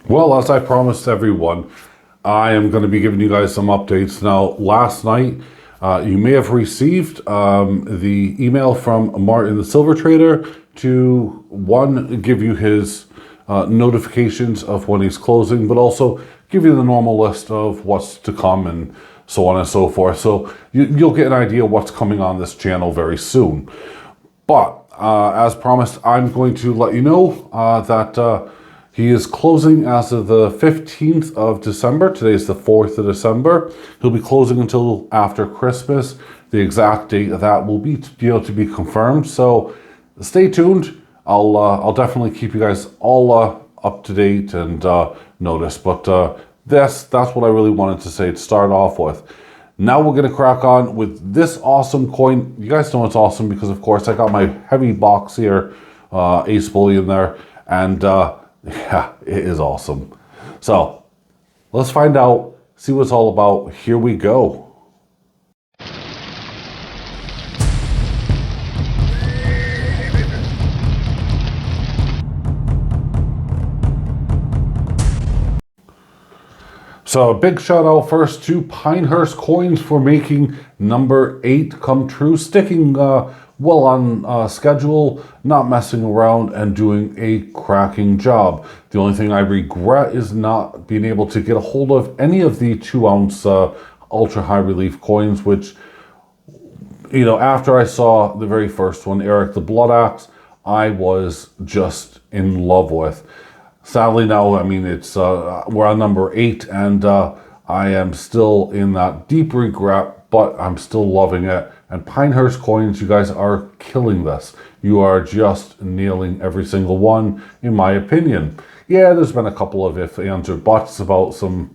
Well, as I promised everyone, I am going to be giving you guys some updates. Now, last night, you may have received the email from Martin the Silver Trader to, one, give you his notifications of when he's closing, but also give you the normal list of what's to come and so on and so forth. So you'll get an idea what's coming on this channel very soon. But as promised, I'm going to let you know that he is closing as of the 15th of December. Today's the 4th of December. He'll be closing until after Christmas. The exact date of that will be to be confirmed. So stay tuned. I'll definitely keep you guys all up to date and notice. But that's what I really wanted to say to start off with. Now we're going to crack on with this awesome coin. You guys know it's awesome because, of course, I got my heavy box here, AceBullion there, and yeah, it is awesome. So let's find out, see what it's all about. Here we go. So a big shout out first to Pinehurst Coins for making number 8 come true, sticking well on schedule, not messing around, and doing a cracking job. The only thing I regret is not being able to get a hold of any of the 2-ounce ultra high relief coins, which, you know, after I saw the very first one, Eric the Blood Axe, I was just in love with. Sadly now, I mean, it's we're on number 8, and I am still in that deep regret, but I'm still loving it. And Pinehurst Coins, you guys are killing this. You are just nailing every single one, in my opinion. Yeah, there's been a couple of ifs, ands, or buts about some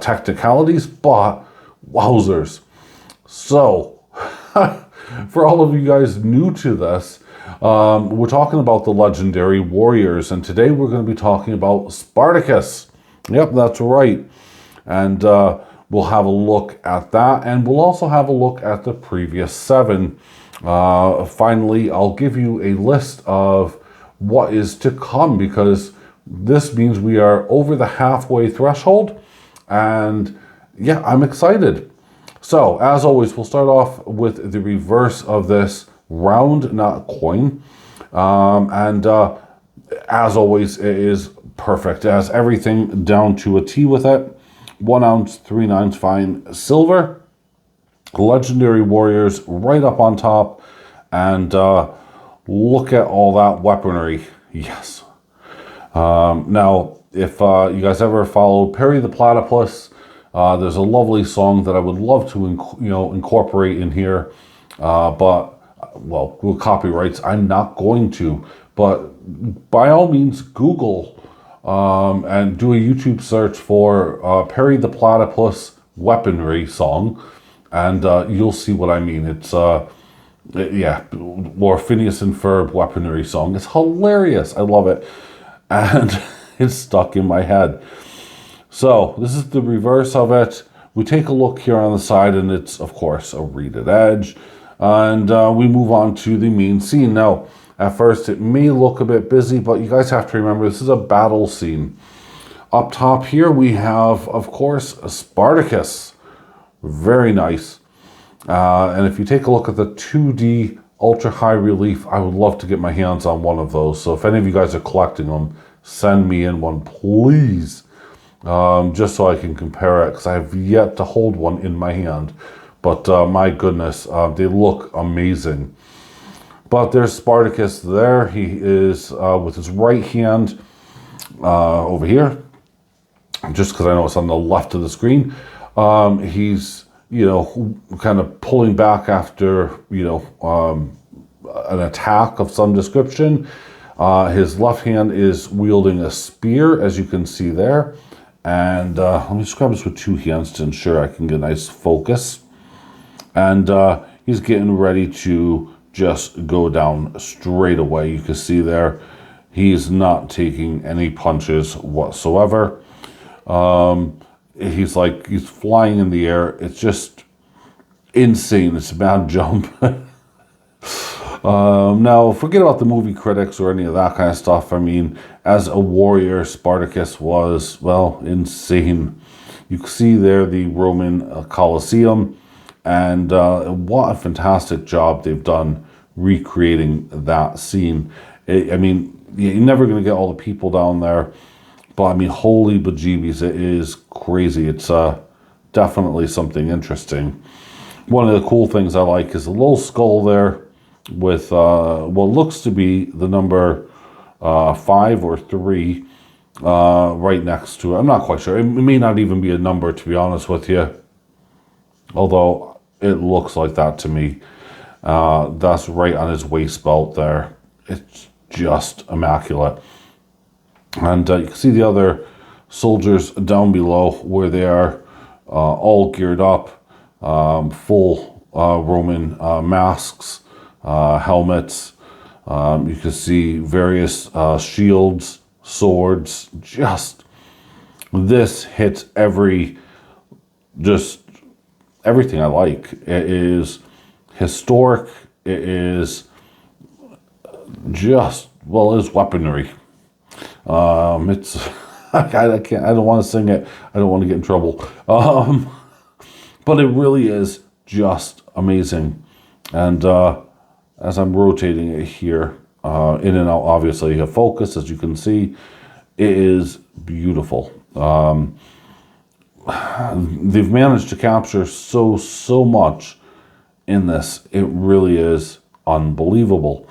technicalities, but wowzers. So, for all of you guys new to this, we're talking about the legendary warriors, and today we're going to be talking about Spartacus. Yep, that's right. And we'll have a look at that, and we'll also have a look at the previous 7. Finally, I'll give you a list of what is to come, because this means we are over the halfway threshold, and yeah, I'm excited. So, as always, we'll start off with the reverse of this round, not coin. And as always, it is perfect. It has everything down to a T with it. 1 ounce, 3/9 fine silver. Legendary warriors right up on top. And look at all that weaponry. Yes. Now, if you guys ever followed Perry the Platypus, there's a lovely song that I would love to incorporate in here. But well, with copyrights, I'm not going to, but by all means, Google and do a YouTube search for Perry the Platypus weaponry song, and you'll see what I mean. It's, yeah, or Phineas and Ferb weaponry song. It's hilarious. I love it. And it's stuck in my head. So this is the reverse of it. We take a look here on the side, and it's, of course, a reeded edge. And we move on to the main scene. Now, at first, it may look a bit busy, but you guys have to remember, this is a battle scene. Up top here, we have, of course, Spartacus. Very nice. And if you take a look at the 2D ultra high relief, I would love to get my hands on one of those. So if any of you guys are collecting them, send me in one, please. Just so I can compare it, because I have yet to hold one in my hand. But my goodness, they look amazing. But there's Spartacus there. He is with his right hand over here. Just because I know it's on the left of the screen. He's, you know, kind of pulling back after, you know, an attack of some description. His left hand is wielding a spear, as you can see there. And let me just grab this with 2 hands to ensure I can get a nice focus. And he's getting ready to just go down straight away. You can see there, he's not taking any punches whatsoever. He's flying in the air. It's just insane. It's a bad jump. Now, forget about the movie critics or any of that kind of stuff. I mean, as a warrior, Spartacus was, well, insane. You can see there the Roman Colosseum, and what a fantastic job they've done recreating that scene. I mean, you're never going to get all the people down there, but I mean, holy bejeebies, it is crazy. It's definitely something interesting. One of the cool things I like is a little skull there with what looks to be the number 5 or 3 right next to it. I'm not quite sure. It may not even be a number, to be honest with you, although it looks like that to me. That's right on his waist belt there. It's just immaculate. And you can see the other soldiers down below where they are all geared up, full Roman masks, helmets. You can see various shields, swords. Just this hits just everything I like. It is historic. It is just, well, it's weaponry. It's I can't. I don't want to sing it. I don't want to get in trouble. But it really is just amazing. And as I'm rotating it here, in and out, obviously a focus, as you can see, it is beautiful. They've managed to capture so much in this. It really is unbelievable.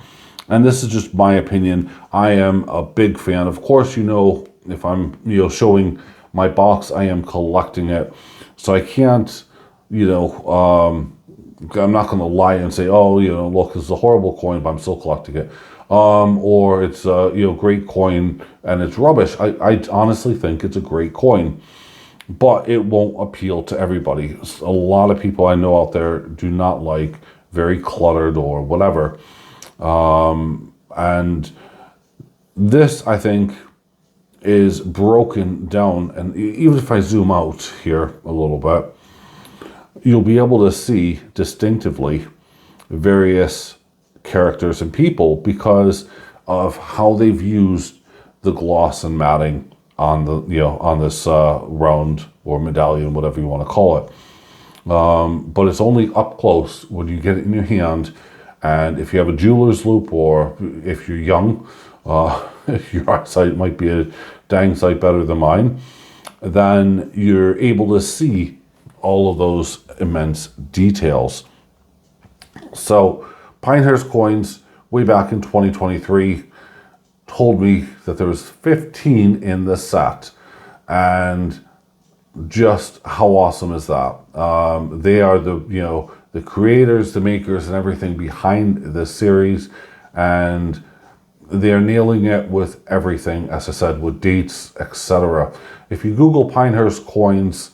And this is just my opinion. I am a big fan. Of course, if I'm showing my box, I am collecting it. So I can't, I'm not going to lie and say, oh, look, this is a horrible coin, but I'm still collecting it. Or it's a great coin and it's rubbish. I honestly think it's a great coin, but it won't appeal to everybody. A lot of people I know out there do not like very cluttered or whatever. And this, I think, is broken down. And even if I zoom out here a little bit, you'll be able to see distinctively various characters and people because of how they've used the gloss and matting on on this round or medallion, whatever you want to call it. But it's only up close when you get it in your hand. And if you have a jeweler's loop, or if you're young, your eyesight might be a dang sight better than mine, then you're able to see all of those immense details. So Pinehurst Coins, way back in 2023, told me that there was 15 in the set. And just how awesome is that? They are the creators, the makers, and everything behind this series, and they're nailing it with everything, as I said, with dates, etc. If you Google Pinehurst Coins,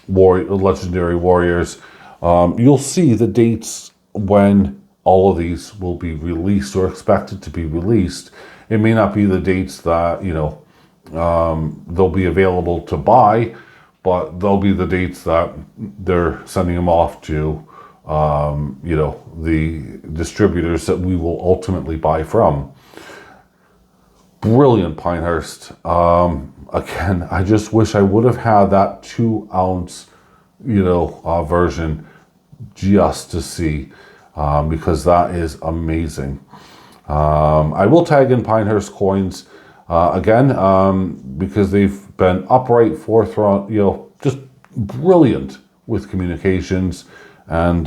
legendary warriors, you'll see the dates when all of these will be released or expected to be released. It may not be the dates that they'll be available to buy, but they'll be the dates that they're sending them off to, the distributors that we will ultimately buy from. Brilliant Pinehurst. Again, I just wish I would have had that 2-ounce, version just to see, because that is amazing. I will tag in Pinehurst Coins again, because they've been upright, forthright, just brilliant with communications, and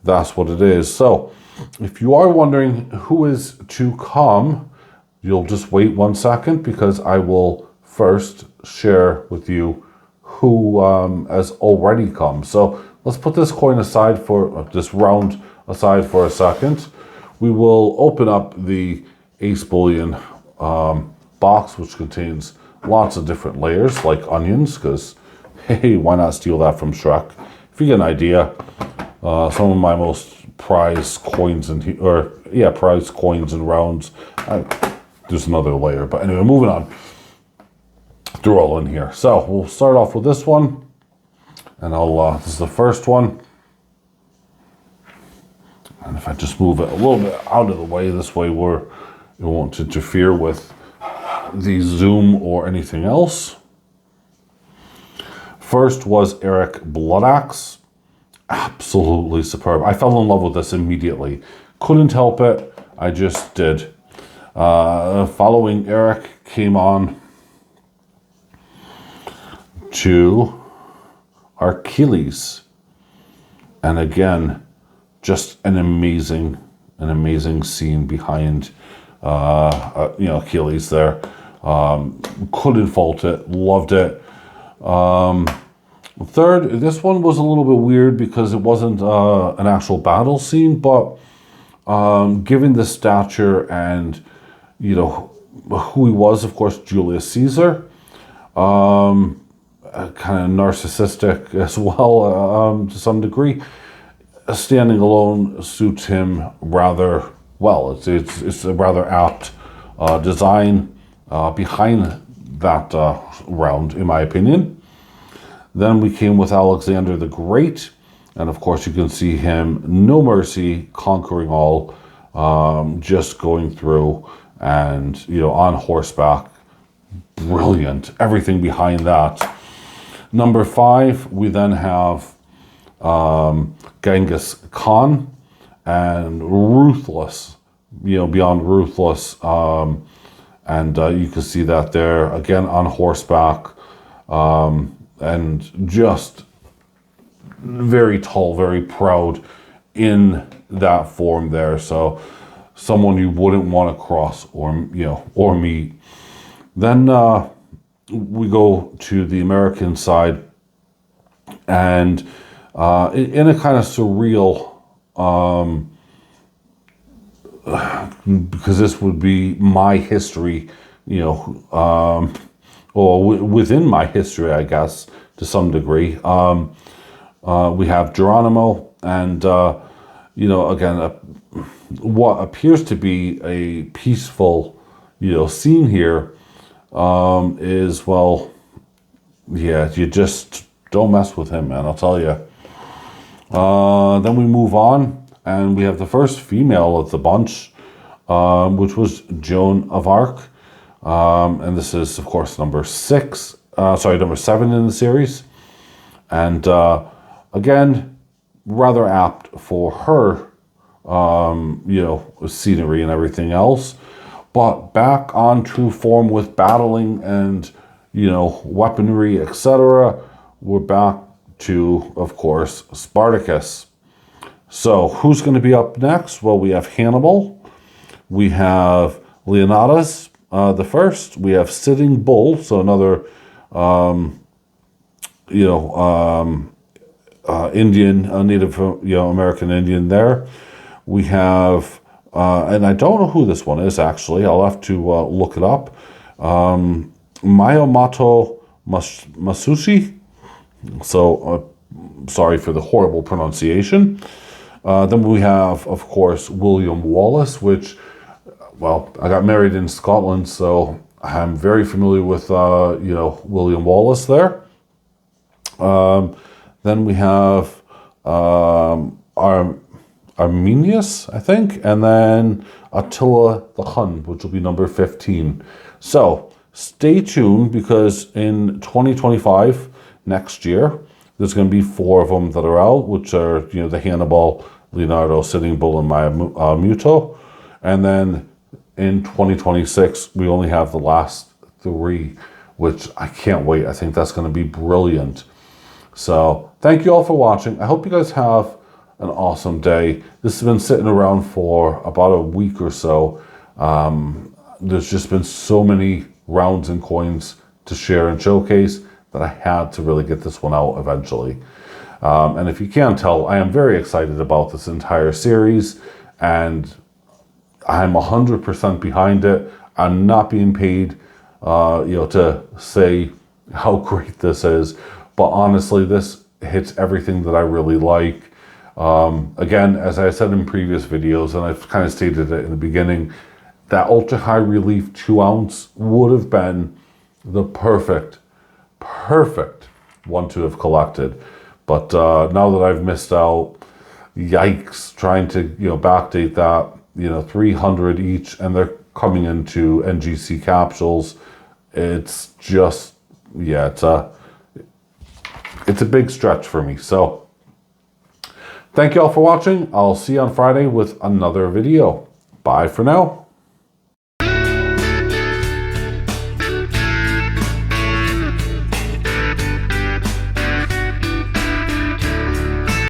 that's what it is. So if you are wondering who is to come, you'll just wait 1 second, because I will first share with you who has already come. So let's put this coin aside for this round aside for a second. We will open up the AceBullion box, which contains lots of different layers like onions, because hey, why not steal that from Shrek? If you get an idea, some of my most prized coins prized coins and rounds. There's another layer, but anyway, moving on. They're all in here. So we'll start off with this one, and this is the first one. And if I just move it a little bit out of the way, this way it won't interfere with the zoom or anything else. First was Eric Bloodaxe. Absolutely superb. I fell in love with this immediately. Couldn't help it. I just did. Following Eric came on to Achilles. And again, just an amazing scene behind, Achilles there. Couldn't fault it. Loved it. Third, this one was a little bit weird because it wasn't an actual battle scene, but given the stature and, who he was, of course, Julius Caesar, kind of narcissistic as well, to some degree. Standing alone suits him rather well. It's a rather apt design behind that round, in my opinion. Then we came with Alexander the Great, and of course you can see him, no mercy, conquering all, just going through and, on horseback. Brilliant. Everything behind that. Number 5, we then have Genghis Khan, and ruthless, beyond ruthless. And you can see that there, again, on horseback. And just very tall, very proud in that form there. So someone you wouldn't want to cross or meet. Then we go to the American side, and in a kind of surreal, because this would be my history, or within my history, I guess, to some degree. We have Geronimo, and, again, what appears to be a peaceful, scene here, is, well, yeah, you just don't mess with him, man, I'll tell you. Then we move on, and we have the first female of the bunch, which was Joan of Arc. And this is, of course, number 7 in the series. And again, rather apt for her, scenery and everything else. But back on true form with battling and, weaponry, etc. We're back to, of course, Spartacus. So who's going to be up next? Well, we have Hannibal. We have Leonidas. The first, we have Sitting Bull, so another, Indian, Native, American Indian there. We have, and I don't know who this one is, actually. I'll have to look it up. Miyamoto Masushi. So, sorry for the horrible pronunciation. Then we have, of course, William Wallace, which... Well, I got married in Scotland, so I'm very familiar with, William Wallace there. Then we have Arminius, I think, and then Attila the Hun, which will be number 15. So stay tuned, because in 2025, next year, there's going to be 4 of them that are out, which are, the Hannibal, Leonardo, Sitting Bull, and Miyamoto. And then in 2026, we only have the last 3, which I can't wait. I think that's going to be brilliant. So thank you all for watching. I hope you guys have an awesome day. This has been sitting around for about a week or so. There's just been so many rounds and coins to share and showcase that I had to really get this one out eventually. And if you can't tell, I am very excited about this entire series, and I'm 100% behind it. I'm not being paid, to say how great this is. But honestly, this hits everything that I really like. Again, as I said in previous videos, and I've kind of stated it in the beginning, that ultra high relief 2-ounce would have been the perfect one to have collected. But now that I've missed out, yikes, trying to, backdate that, 300 each, and they're coming into NGC capsules. It's just, yeah, it's a big stretch for me. So thank you all for watching. I'll see you on Friday with another video. Bye for now.